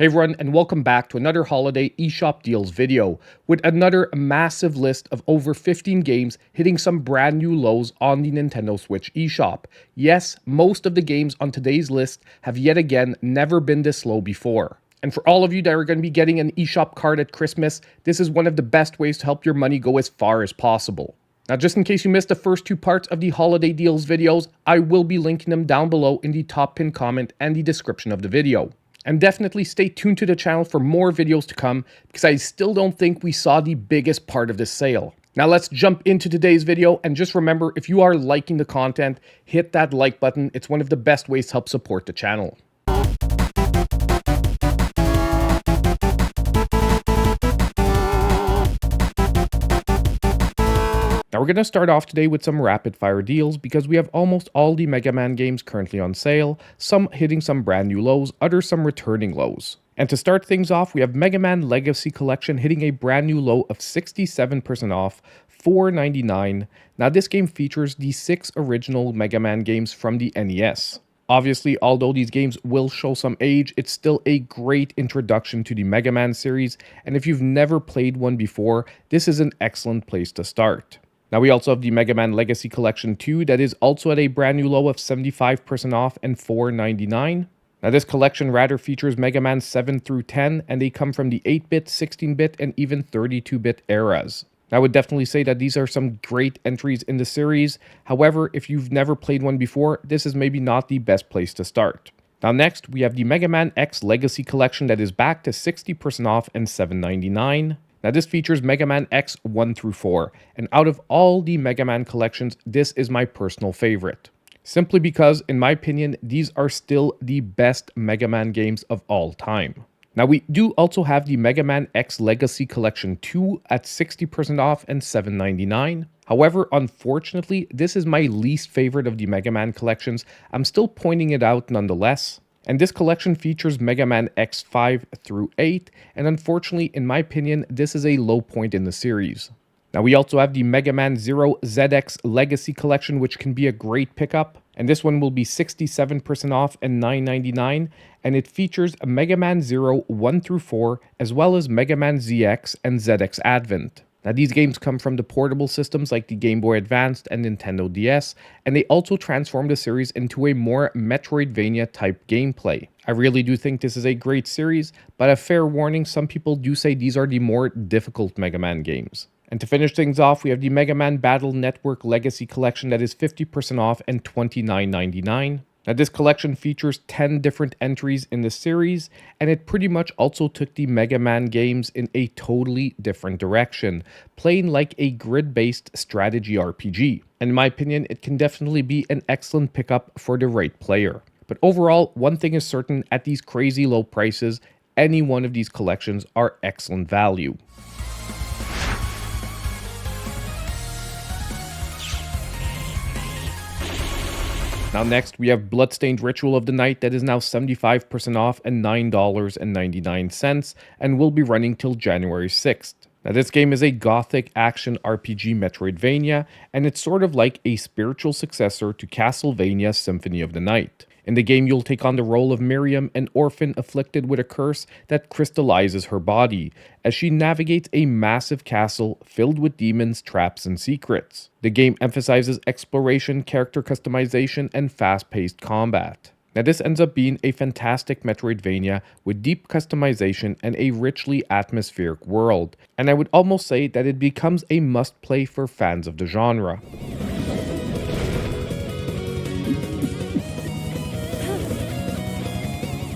Hey everyone, and welcome back to another holiday eShop deals video with another massive list of over 15 games hitting some brand new lows on the Nintendo Switch eShop. Yes, most of the games on today's list have yet again never been this low before. And for all of you that are going to be getting an eShop card at Christmas, this is one of the best ways to help your money go as far as possible. Now, just in case you missed the first two parts of the holiday deals videos, I will be linking them down below in the top pinned comment and the description of the video. And definitely stay tuned to the channel for more videos to come, because I still don't think we saw the biggest part of this sale. Now let's jump into today's video, and just remember, if you are liking the content, hit that like button. It's one of the best ways to help support the channel. Now we're going to start off today with some rapid fire deals because we have almost all the Mega Man games currently on sale, some hitting some brand new lows, others some returning lows. And to start things off, we have Mega Man Legacy Collection hitting a brand new low of 67% off, $4.99. Now this game features the 6 original Mega Man games from the NES. Obviously, although these games will show some age, it's still a great introduction to the Mega Man series, and if you've never played one before, this is an excellent place to start. Now we also have the Mega Man Legacy Collection 2 that is also at a brand new low of 75% off and $4.99. Now this collection rather features Mega Man 7 through 10, and they come from the 8-bit, 16-bit, and even 32-bit eras. I would definitely say that these are some great entries in the series. However, if you've never played one before, this is maybe not the best place to start. Now next, we have the Mega Man X Legacy Collection that is back to 60% off and $7.99. Now this features Mega Man X 1 through 4, and out of all the Mega Man collections, this is my personal favorite. Simply because, in my opinion, these are still the best Mega Man games of all time. Now we do also have the Mega Man X Legacy Collection 2 at 60% off and $7.99. However, unfortunately, this is my least favorite of the Mega Man collections. I'm still pointing it out nonetheless. And this collection features Mega Man X5 through 8, and unfortunately, in my opinion, this is a low point in the series. Now we also have the Mega Man Zero ZX Legacy Collection, which can be a great pickup, and this one will be 67% off and $9.99, and it features Mega Man Zero 1 through 4, as well as Mega Man ZX and ZX Advent. Now these games come from the portable systems like the Game Boy Advance and Nintendo DS, and they also transform the series into a more Metroidvania type gameplay. I really do think this is a great series, but a fair warning, some people do say these are the more difficult Mega Man games. And to finish things off, we have the Mega Man Battle Network Legacy Collection that is 50% off and $29.99. Now this collection features 10 different entries in the series, and it pretty much also took the Mega Man games in a totally different direction, playing like a grid-based strategy RPG. And in my opinion, it can definitely be an excellent pickup for the right player. But overall, one thing is certain, at these crazy low prices, any one of these collections are excellent value. Now next, we have Bloodstained Ritual of the Night that is now 75% off and $9.99, and will be running till January 6th. Now this game is a gothic action RPG Metroidvania, and it's sort of like a spiritual successor to Castlevania Symphony of the Night. In the game, you'll take on the role of Miriam, an orphan afflicted with a curse that crystallizes her body, as she navigates a massive castle filled with demons, traps, and secrets. The game emphasizes exploration, character customization, and fast-paced combat. Now this ends up being a fantastic Metroidvania with deep customization and a richly atmospheric world, and I would almost say that it becomes a must-play for fans of the genre.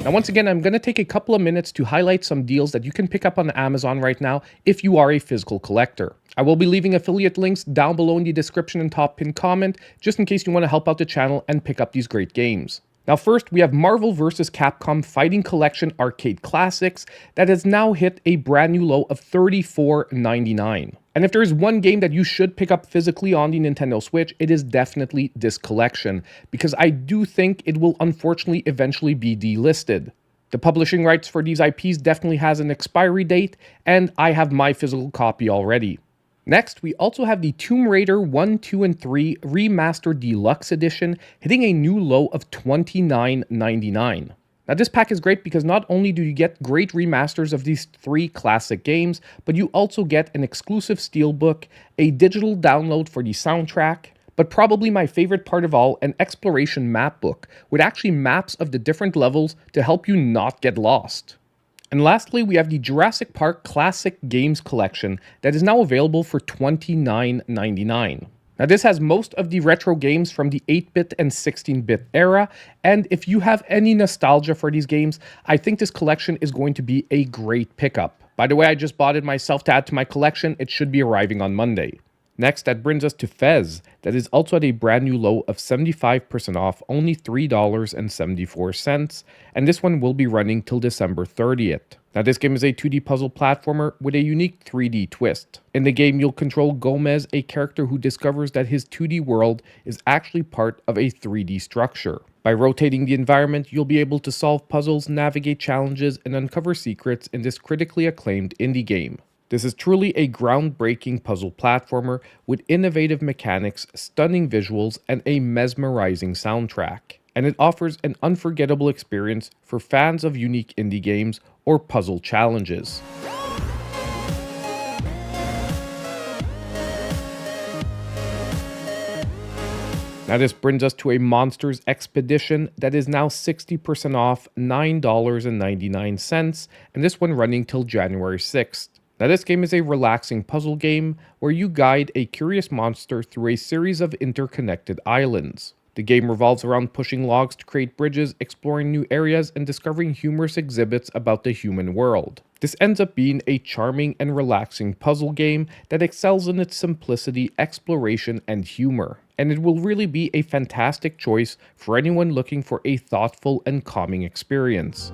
Now once again, I'm going to take a couple of minutes to highlight some deals that you can pick up on Amazon right now if you are a physical collector. I will be leaving affiliate links down below in the description and top pinned comment, just in case you want to help out the channel and pick up these great games. Now first, we have Marvel vs. Capcom Fighting Collection Arcade Classics that has now hit a brand new low of $34.99. And if there is one game that you should pick up physically on the Nintendo Switch, it is definitely this collection, because I do think it will unfortunately eventually be delisted. The publishing rights for these IPs definitely has an expiry date, and I have my physical copy already. Next, we also have the Tomb Raider 1, 2, and 3 Remastered Deluxe Edition hitting a new low of $29.99. Now this pack is great because not only do you get great remasters of these 3 classic games, but you also get an exclusive steelbook, a digital download for the soundtrack, but probably my favorite part of all, an exploration map book with actually maps of the different levels to help you not get lost. And lastly, we have the Jurassic Park Classic Games Collection that is now available for $29.99. Now this has most of the retro games from the 8-bit and 16-bit era, and if you have any nostalgia for these games, I think this collection is going to be a great pickup. By the way, I just bought it myself to add to my collection. It should be arriving on Monday. Next, that brings us to Fez, that is also at a brand new low of 75% off, only $3.74, and this one will be running till December 30th. Now this game is a 2D puzzle platformer with a unique 3D twist. In the game, you'll control Gomez, a character who discovers that his 2D world is actually part of a 3D structure. By rotating the environment, you'll be able to solve puzzles, navigate challenges, and uncover secrets in this critically acclaimed indie game. This is truly a groundbreaking puzzle platformer with innovative mechanics, stunning visuals, and a mesmerizing soundtrack. And it offers an unforgettable experience for fans of unique indie games or puzzle challenges. Now this brings us to a Monsters Expedition that is now 60% off, $9.99, and this one running till January 6th. Now this game is a relaxing puzzle game where you guide a curious monster through a series of interconnected islands. The game revolves around pushing logs to create bridges, exploring new areas, and discovering humorous exhibits about the human world. This ends up being a charming and relaxing puzzle game that excels in its simplicity, exploration, and humor. And it will really be a fantastic choice for anyone looking for a thoughtful and calming experience.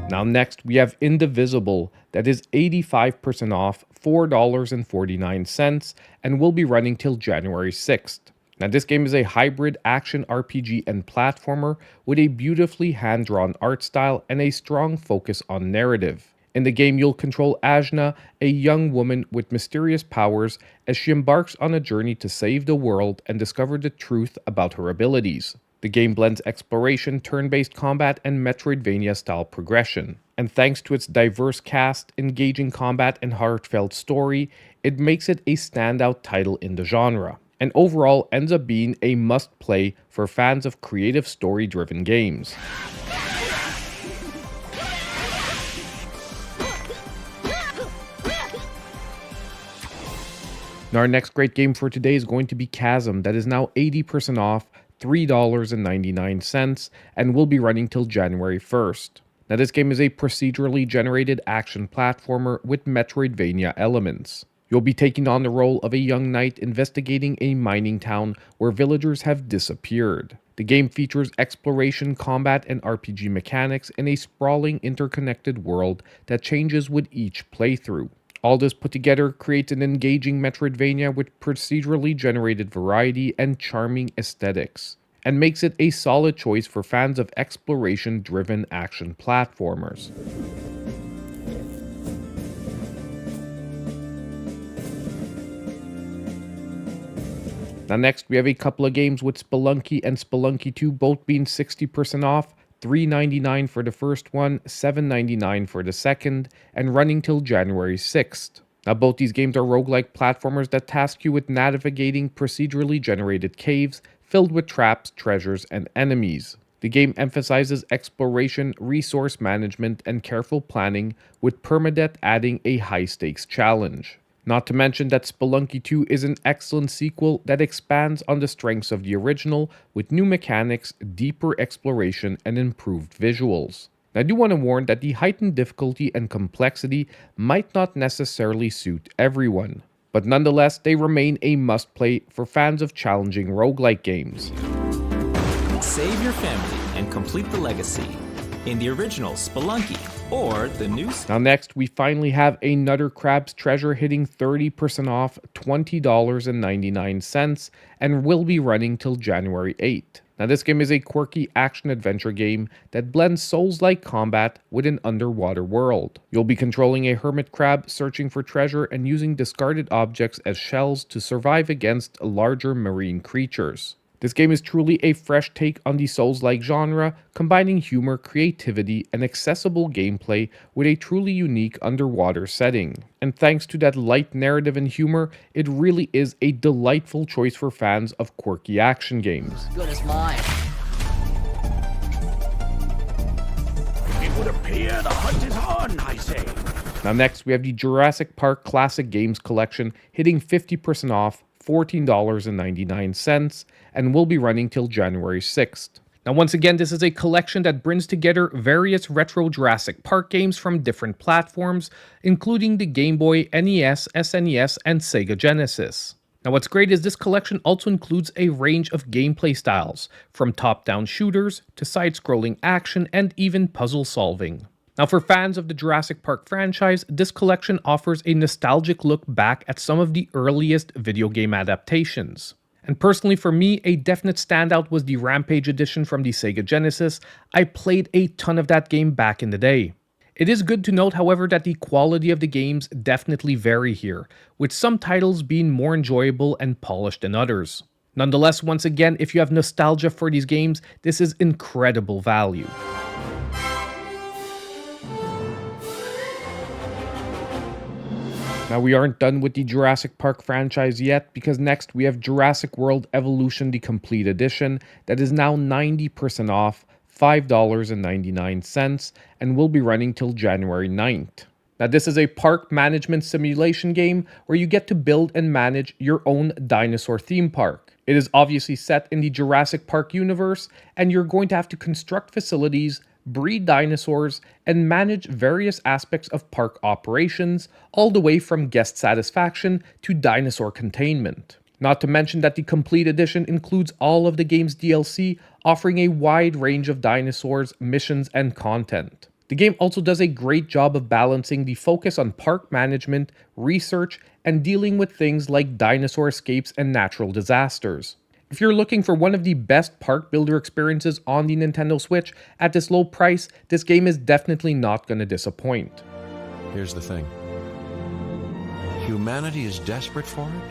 Now next, we have Indivisible, that is 85% off, $4.49, and will be running till January 6th. Now this game is a hybrid action RPG and platformer with a beautifully hand-drawn art style and a strong focus on narrative. In the game, you'll control Ajna, a young woman with mysterious powers, as she embarks on a journey to save the world and discover the truth about her abilities. The game blends exploration, turn-based combat, and Metroidvania-style progression. And thanks to its diverse cast, engaging combat, and heartfelt story, it makes it a standout title in the genre, and overall ends up being a must-play for fans of creative story-driven games. Now our next great game for today is going to be Chasm, that is now 80% off, $3.99, and will be running till January 1st. Now this game is a procedurally generated action platformer with Metroidvania elements. You'll be taking on the role of a young knight investigating a mining town where villagers have disappeared. The game features exploration, combat, and RPG mechanics in a sprawling, interconnected world that changes with each playthrough. All this put together creates an engaging Metroidvania with procedurally generated variety and charming aesthetics, and makes it a solid choice for fans of exploration-driven action platformers. Now next, we have a couple of games with Spelunky and Spelunky 2 both being 60% off, $3.99 for the first one, $7.99 for the second, and running till January 6th. Now both these games are roguelike platformers that task you with navigating procedurally generated caves filled with traps, treasures, and enemies. The game emphasizes exploration, resource management, and careful planning, with permadeath adding a high-stakes challenge. Not to mention that Spelunky 2 is an excellent sequel that expands on the strengths of the original with new mechanics, deeper exploration, and improved visuals. I do want to warn that the heightened difficulty and complexity might not necessarily suit everyone, but nonetheless they remain a must-play for fans of challenging roguelike games. Save your family and complete the legacy. in the original Spelunky or the new... Now next, we finally have another Crab's Treasure hitting 30% off, $20.99, and will be running till January 8th. Now this game is a quirky action-adventure game that blends Souls-like combat with an underwater world. You'll be controlling a hermit crab searching for treasure and using discarded objects as shells to survive against larger marine creatures. This game is truly a fresh take on the Souls-like genre, combining humor, creativity, and accessible gameplay with a truly unique underwater setting. And thanks to that light narrative and humor, it really is a delightful choice for fans of quirky action games. Good as mine. It would appear the hunt is on, I say. Now next, we have the Jurassic Park Classic Games Collection hitting 50% off, $14.99, and will be running till January 6th. Now once again, this is a collection that brings together various retro Jurassic Park games from different platforms, including the Game Boy, NES, SNES, and Sega Genesis. Now what's great is this collection also includes a range of gameplay styles, from top-down shooters to side-scrolling action and even puzzle solving. Now for fans of the Jurassic Park franchise, this collection offers a nostalgic look back at some of the earliest video game adaptations. And personally for me, a definite standout was the Rampage edition from the Sega Genesis. I played a ton of that game back in the day. It is good to note, however, that the quality of the games definitely vary here, with some titles being more enjoyable and polished than others. Nonetheless, once again, if you have nostalgia for these games, this is incredible value. Now we aren't done with the Jurassic Park franchise yet, because next we have Jurassic World Evolution the Complete Edition that is now 90% off, $5.99, and will be running till January 9th. Now this is a park management simulation game where you get to build and manage your own dinosaur theme park. It is obviously set in the Jurassic Park universe, and you're going to have to construct facilities, breed dinosaurs, and manage various aspects of park operations, all the way from guest satisfaction to dinosaur containment. Not to mention that the Complete Edition includes all of the game's DLC, offering a wide range of dinosaurs, missions, and content. The game also does a great job of balancing the focus on park management, research, and dealing with things like dinosaur escapes and natural disasters. If you're looking for one of the best park builder experiences on the Nintendo Switch at this low price, this game is definitely not going to disappoint. Here's the thing. Humanity is desperate for it.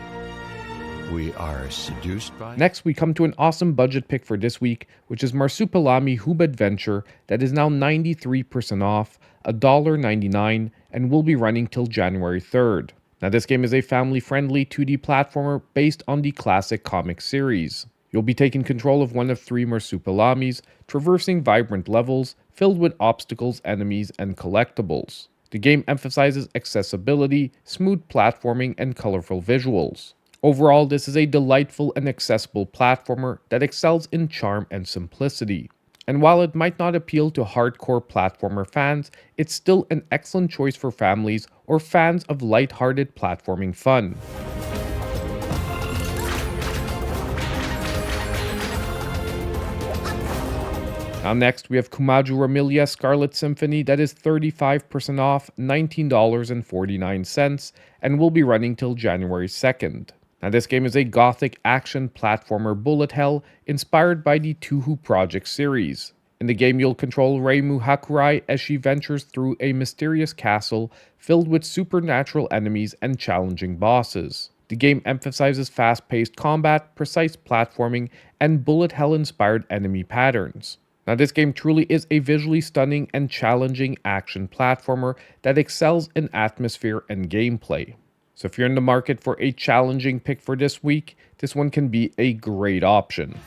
We are seduced by it. Next, we come to an awesome budget pick for this week, which is Marsupilami Hub Adventure that is now 93% off, $1.99, and will be running till January 3rd. Now this game is a family-friendly 2D platformer based on the classic comic series. You'll be taking control of one of 3 Marsupilamis, traversing vibrant levels filled with obstacles, enemies, and collectibles. The game emphasizes accessibility, smooth platforming, and colorful visuals. Overall, this is a delightful and accessible platformer that excels in charm and simplicity. And while it might not appeal to hardcore platformer fans, it's still an excellent choice for families or fans of light-hearted platforming fun. Now next, we have Koumajou Remilia Scarlet Symphony that is 35% off, $19.49, and will be running till January 2nd. Now this game is a gothic action platformer bullet hell inspired by the Touhou Project series. In the game, you'll control Reimu Hakurai as she ventures through a mysterious castle filled with supernatural enemies and challenging bosses. The game emphasizes fast-paced combat, precise platforming, and bullet hell-inspired enemy patterns. Now this game truly is a visually stunning and challenging action platformer that excels in atmosphere and gameplay. So if you're in the market for a challenging pick for this week, this one can be a great option.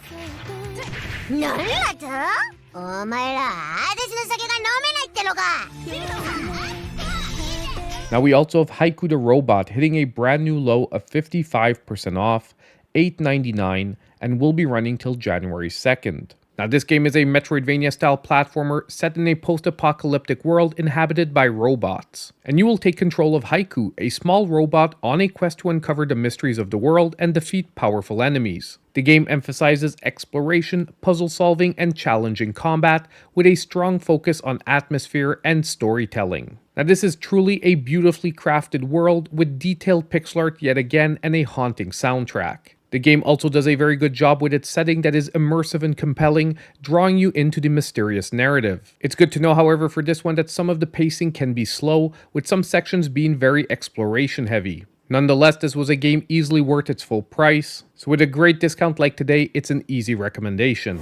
Now we also have Haiku The Robot hitting a brand new low of 55% off, $8.99, and will be running till January 2nd. Now, this game is a Metroidvania-style platformer set in a post-apocalyptic world inhabited by robots. And you will take control of Haiku, a small robot on a quest to uncover the mysteries of the world and defeat powerful enemies. The game emphasizes exploration, puzzle solving, and challenging combat, with a strong focus on atmosphere and storytelling. Now, this is truly a beautifully crafted world with detailed pixel art yet again and a haunting soundtrack. The game also does a very good job with its setting that is immersive and compelling, drawing you into the mysterious narrative. It's good to know, however, for this one that some of the pacing can be slow, with some sections being very exploration heavy. Nonetheless, this was a game easily worth its full price, so with a great discount like today, it's an easy recommendation.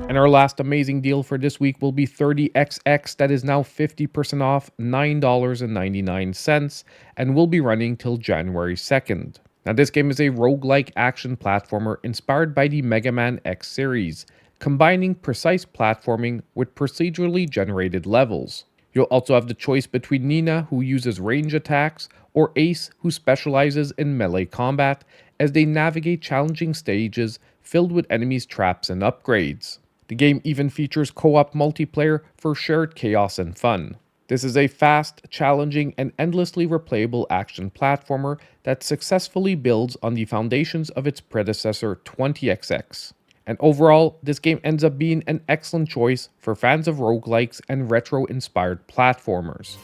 And our last amazing deal for this week will be 30XX, that is now 50% off, $9.99, and will be running till January 2nd. Now, this game is a roguelike action platformer inspired by the Mega Man X series, combining precise platforming with procedurally generated levels. You'll also have the choice between Nina, who uses range attacks, or Ace, who specializes in melee combat, as they navigate challenging stages filled with enemies, traps, and upgrades. The game even features co-op multiplayer for shared chaos and fun. This is a fast, challenging, and endlessly replayable action platformer that successfully builds on the foundations of its predecessor 20XX. And overall, this game ends up being an excellent choice for fans of roguelikes and retro-inspired platformers.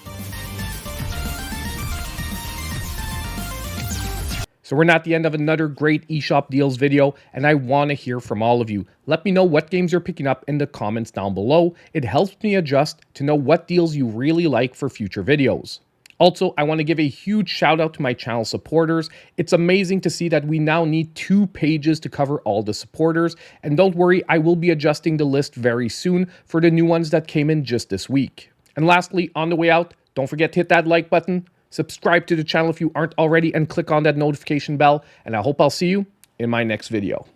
So we're at the end of another great eShop deals video, and I want to hear from all of you. Let me know what games you're picking up in the comments down below. It helps me adjust to know what deals you really like for future videos. Also, I want to give a huge shout out to my channel supporters. It's amazing to see that we now need 2 pages to cover all the supporters, and don't worry, I will be adjusting the list very soon for the new ones that came in just this week. And lastly, on the way out, don't forget to hit that like button, subscribe to the channel if you aren't already, and click on that notification bell, and I hope I'll see you in my next video.